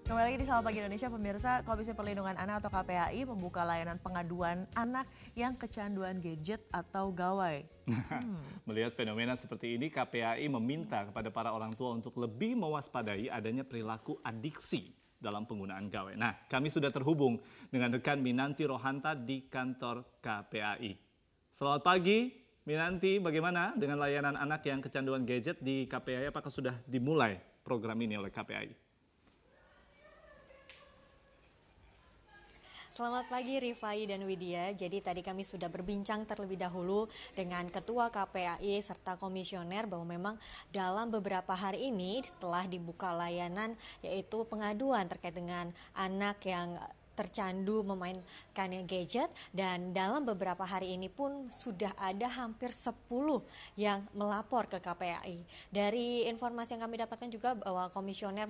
Kembali lagi di Selamat Pagi Indonesia, pemirsa. Komisi Perlindungan Anak atau KPAI membuka layanan pengaduan anak yang kecanduan gadget atau gawai. Melihat fenomena seperti ini, KPAI meminta kepada para orang tua untuk lebih mewaspadai adanya perilaku adiksi dalam penggunaan gawai. Nah, kami sudah terhubung dengan rekan Minanti Rohanta di kantor KPAI. Selamat pagi, Minanti. Bagaimana dengan layanan anak yang kecanduan gadget di KPAI? Apakah sudah dimulai program ini oleh KPAI? Selamat pagi Rifai dan Widya. Jadi tadi kami sudah berbincang terlebih dahulu dengan Ketua KPAI serta komisioner bahwa memang dalam beberapa hari ini telah dibuka layanan yaitu pengaduan terkait dengan anak yang tercandu memainkan gadget, dan dalam beberapa hari ini pun sudah ada hampir 10 yang melapor ke KPAI. Dari informasi yang kami dapatkan juga bahwa komisioner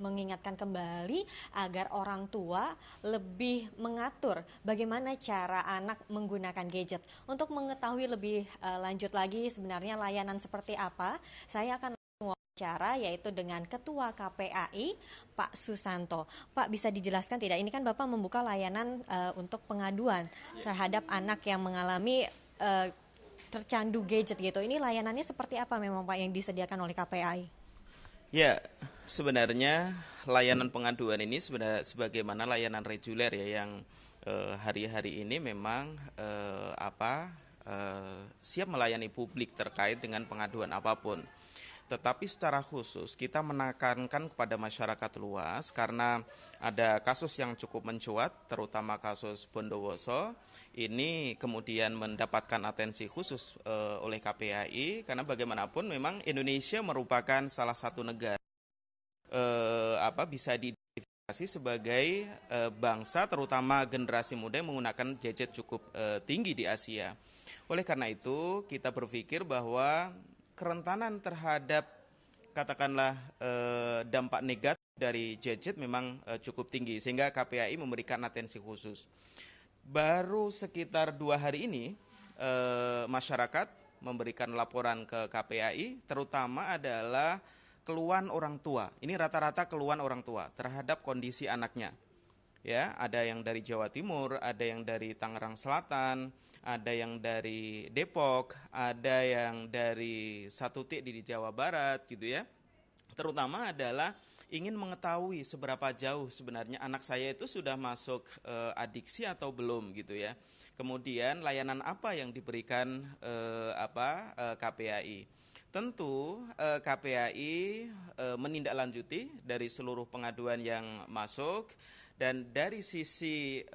mengingatkan kembali agar orang tua lebih mengatur bagaimana cara anak menggunakan gadget. Untuk mengetahui lebih lanjut lagi sebenarnya layanan seperti apa, saya akan wawancara yaitu dengan Ketua KPAI Pak Susanto. Pak, bisa dijelaskan tidak? Ini kan Bapak membuka layanan untuk pengaduan terhadap anak yang mengalami tercandu gadget gitu. Ini layanannya seperti apa memang Pak yang disediakan oleh KPAI? Ya, sebenarnya layanan pengaduan ini sebenarnya sebagaimana layanan reguler ya yang hari-hari ini memang siap melayani publik terkait dengan pengaduan apapun. Tetapi secara khusus kita menekankan kepada masyarakat luas karena ada kasus yang cukup mencuat, terutama kasus Bondowoso. Ini kemudian mendapatkan atensi khusus oleh KPAI karena bagaimanapun memang Indonesia merupakan salah satu negara bisa diidentifikasi sebagai bangsa terutama generasi muda yang menggunakan gadget cukup tinggi di Asia. Oleh karena itu kita berpikir bahwa kerentanan terhadap katakanlah dampak negatif dari gadget memang cukup tinggi sehingga KPAI memberikan atensi khusus. Baru sekitar 2 hari ini masyarakat memberikan laporan ke KPAI terutama adalah keluhan orang tua. Ini rata-rata keluhan orang tua terhadap kondisi anaknya. Ya, ada yang dari Jawa Timur, ada yang dari Tangerang Selatan, ada yang dari Depok, ada yang dari satu titik di Jawa Barat gitu ya. Terutama adalah ingin mengetahui seberapa jauh sebenarnya anak saya itu sudah masuk adiksi atau belum gitu ya. Kemudian layanan apa yang diberikan KPAI. Tentu KPAI menindaklanjuti dari seluruh pengaduan yang masuk. Dan dari sisi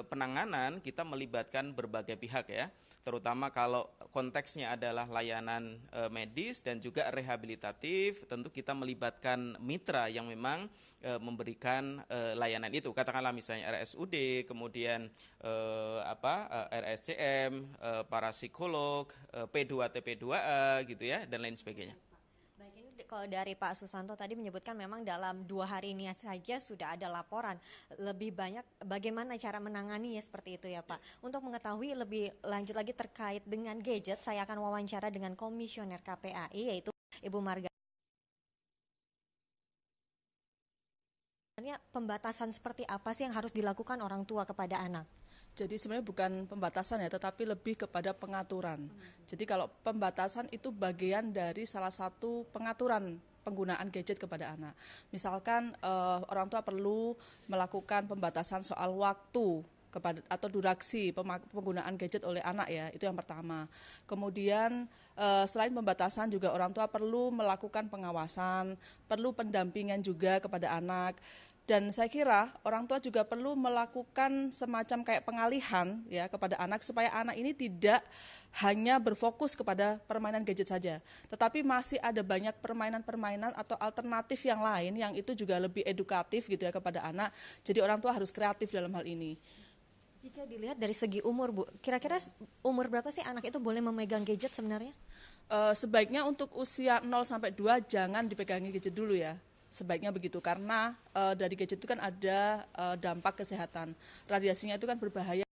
penanganan kita melibatkan berbagai pihak ya, terutama kalau konteksnya adalah layanan medis dan juga rehabilitatif, tentu kita melibatkan mitra yang memang memberikan layanan itu. Katakanlah misalnya RSUD, kemudian RSCM, para psikolog, P2T, P2A gitu ya, dan lain sebagainya. Kalau dari Pak Susanto tadi menyebutkan memang dalam 2 hari ini saja sudah ada laporan. Lebih banyak bagaimana cara menanganinya seperti itu ya Pak. Untuk mengetahui lebih lanjut lagi terkait dengan gadget, saya akan wawancara dengan Komisioner KPAI yaitu Ibu Marga. Pembatasan seperti apa sih yang harus dilakukan orang tua kepada anak? Jadi sebenarnya bukan pembatasan ya, tetapi lebih kepada pengaturan. Jadi kalau pembatasan itu bagian dari salah satu pengaturan penggunaan gadget kepada anak. Misalkan orang tua perlu melakukan pembatasan soal waktu atau durasi penggunaan gadget oleh anak ya, itu yang pertama. Kemudian selain pembatasan juga orang tua perlu melakukan pengawasan, perlu pendampingan juga kepada anak. Dan saya kira orang tua juga perlu melakukan semacam kayak pengalihan ya kepada anak supaya anak ini tidak hanya berfokus kepada permainan gadget saja, tetapi masih ada banyak permainan-permainan atau alternatif yang lain yang itu juga lebih edukatif gitu ya kepada anak. Jadi orang tua harus kreatif dalam hal ini. Jika dilihat dari segi umur Bu, kira-kira umur berapa sih anak itu boleh memegang gadget sebenarnya? Sebaiknya untuk usia 0-2 jangan dipegangi gadget dulu ya. Sebaiknya begitu karena dari gadget itu kan ada dampak kesehatan. Radiasinya itu kan berbahaya.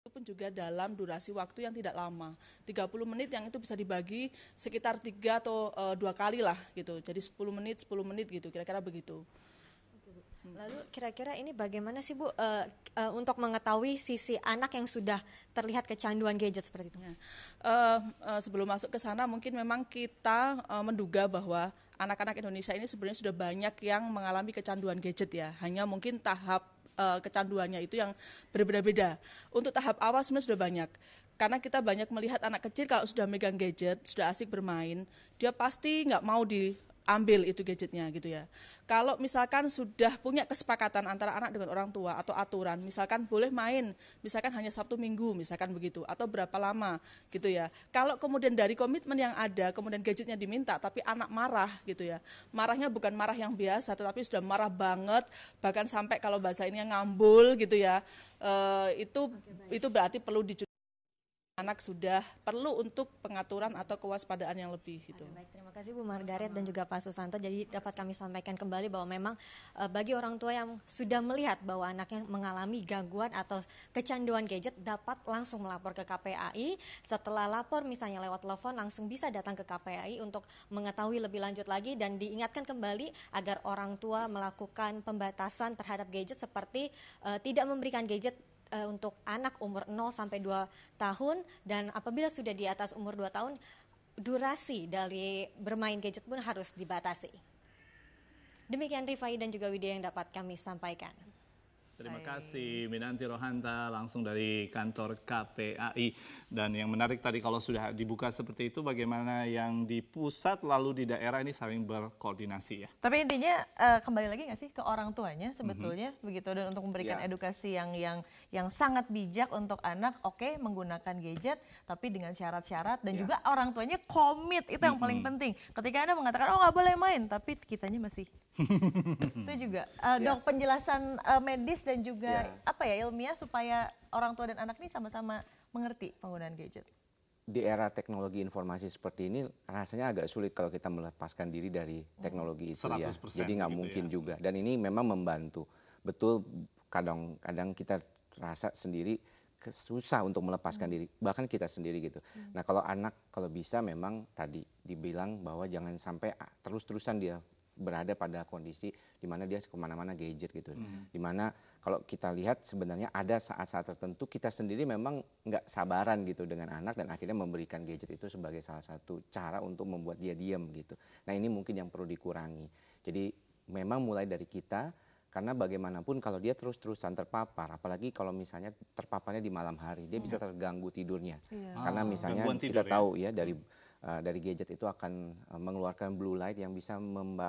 Itu pun juga dalam durasi waktu yang tidak lama. 30 menit yang itu bisa dibagi sekitar 3 atau 2 kali lah gitu. Jadi 10 menit gitu, kira-kira begitu. Lalu kira-kira ini bagaimana sih Bu untuk mengetahui sisi anak yang sudah terlihat kecanduan gadget seperti itu? Sebelum masuk ke sana mungkin memang kita menduga bahwa anak-anak Indonesia ini sebenarnya sudah banyak yang mengalami kecanduan gadget ya. Hanya mungkin tahap kecanduannya itu yang berbeda-beda. Untuk tahap awal sebenarnya sudah banyak. Karena kita banyak melihat anak kecil kalau sudah megang gadget, sudah asik bermain, dia pasti nggak mau diambil itu gadgetnya gitu ya. Kalau misalkan sudah punya kesepakatan antara anak dengan orang tua atau aturan, misalkan boleh main, misalkan hanya Sabtu Minggu, misalkan begitu, atau berapa lama gitu ya. Kalau kemudian dari komitmen yang ada, kemudian gadgetnya diminta, tapi anak marah gitu ya. Marahnya bukan marah yang biasa, tetapi sudah marah banget, bahkan sampai kalau bahasa ini ngambul gitu ya. Itu berarti perlu anak sudah perlu untuk pengaturan atau kewaspadaan yang lebih gitu. Baik, terima kasih Bu Margaret dan juga Pak Susanto. Jadi dapat kami sampaikan kembali bahwa memang bagi orang tua yang sudah melihat bahwa anaknya mengalami gangguan atau kecanduan gadget dapat langsung melapor ke KPAI. Setelah lapor misalnya lewat telepon langsung bisa datang ke KPAI untuk mengetahui lebih lanjut lagi dan diingatkan kembali agar orang tua melakukan pembatasan terhadap gadget seperti tidak memberikan gadget untuk anak umur 0 sampai 2 tahun dan apabila sudah di atas umur 2 tahun durasi dari bermain gadget pun harus dibatasi. Demikian Rifai dan juga Widya yang dapat kami sampaikan. Terima kasih Minanti Rohanta langsung dari kantor KPAI. Dan yang menarik tadi kalau sudah dibuka seperti itu bagaimana yang di pusat lalu di daerah ini saling berkoordinasi ya. Tapi intinya kembali lagi nggak sih ke orang tuanya sebetulnya begitu dan untuk memberikan edukasi yang sangat bijak untuk anak, oke, menggunakan gadget tapi dengan syarat-syarat dan juga orang tuanya komit, itu yang paling penting. Ketika Anda mengatakan oh nggak boleh main tapi kitanya masih itu juga dok penjelasan medis dan juga apa ya ilmiah supaya orang tua dan anak ini sama-sama mengerti penggunaan gadget. Di era teknologi informasi seperti ini rasanya agak sulit kalau kita melepaskan diri dari teknologi itu ya. Jadi nggak mungkin juga. Dan ini memang membantu. Betul kadang-kadang kita rasa sendiri susah untuk melepaskan diri. Bahkan kita sendiri gitu. Nah kalau anak kalau bisa memang tadi dibilang bahwa jangan sampai terus-terusan dia berada pada kondisi di mana dia kemana-mana gadget gitu. Di mana kalau kita lihat sebenarnya ada saat-saat tertentu kita sendiri memang nggak sabaran gitu dengan anak dan akhirnya memberikan gadget itu sebagai salah satu cara untuk membuat dia diam gitu. Nah ini mungkin yang perlu dikurangi. Jadi memang mulai dari kita karena bagaimanapun kalau dia terus-terusan terpapar, apalagi kalau misalnya terpaparnya di malam hari, dia bisa terganggu tidurnya. Karena misalnya kita tahu ya dari gadget itu akan mengeluarkan blue light yang bisa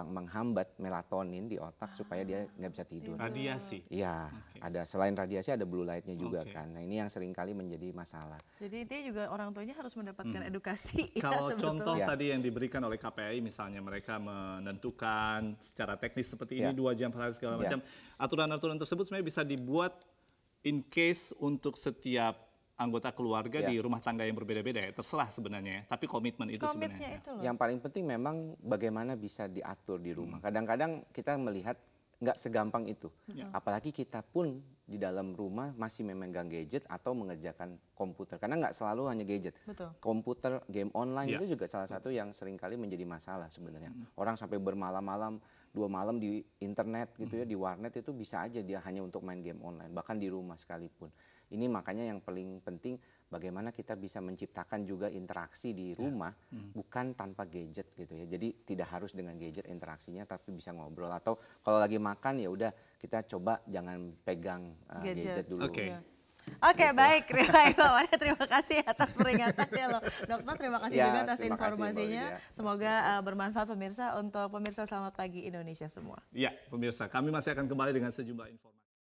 menghambat melatonin di otak supaya dia nggak bisa tidur. Radiasi? Iya, ada selain radiasi ada blue lightnya juga kan. Nah ini yang seringkali menjadi masalah. Jadi intinya juga orang tuanya harus mendapatkan edukasi. Kalau contoh sebetulnya. tadi yang diberikan oleh KPAI misalnya mereka menentukan secara teknis seperti ini 2 jam per hari segala macam. Aturan-aturan tersebut sebenarnya bisa dibuat in case untuk setiap anggota keluarga di rumah tangga yang berbeda-beda ya, terserah sebenarnya ya, tapi komitmen itu sebenarnya. Itu loh. Yang paling penting memang bagaimana bisa diatur di rumah. Kadang-kadang kita melihat nggak segampang itu, apalagi kita pun di dalam rumah masih memegang gadget atau mengerjakan komputer, karena nggak selalu hanya gadget. Betul. Komputer, game online itu juga salah satu yang seringkali menjadi masalah sebenarnya. Orang sampai bermalam-malam, 2 malam di internet gitu ya, di warnet itu bisa aja dia hanya untuk main game online, bahkan di rumah sekalipun. Ini makanya yang paling penting bagaimana kita bisa menciptakan juga interaksi di rumah bukan tanpa gadget gitu ya. Jadi tidak harus dengan gadget interaksinya tapi bisa ngobrol atau kalau lagi makan ya udah kita coba jangan pegang gadget dulu. Oke, baik, terima kasih atas peringatannya loh. Dokter terima kasih juga atas informasinya. Semoga bermanfaat pemirsa. Untuk pemirsa selamat pagi Indonesia semua. Ya pemirsa, kami masih akan kembali dengan sejumlah informasi.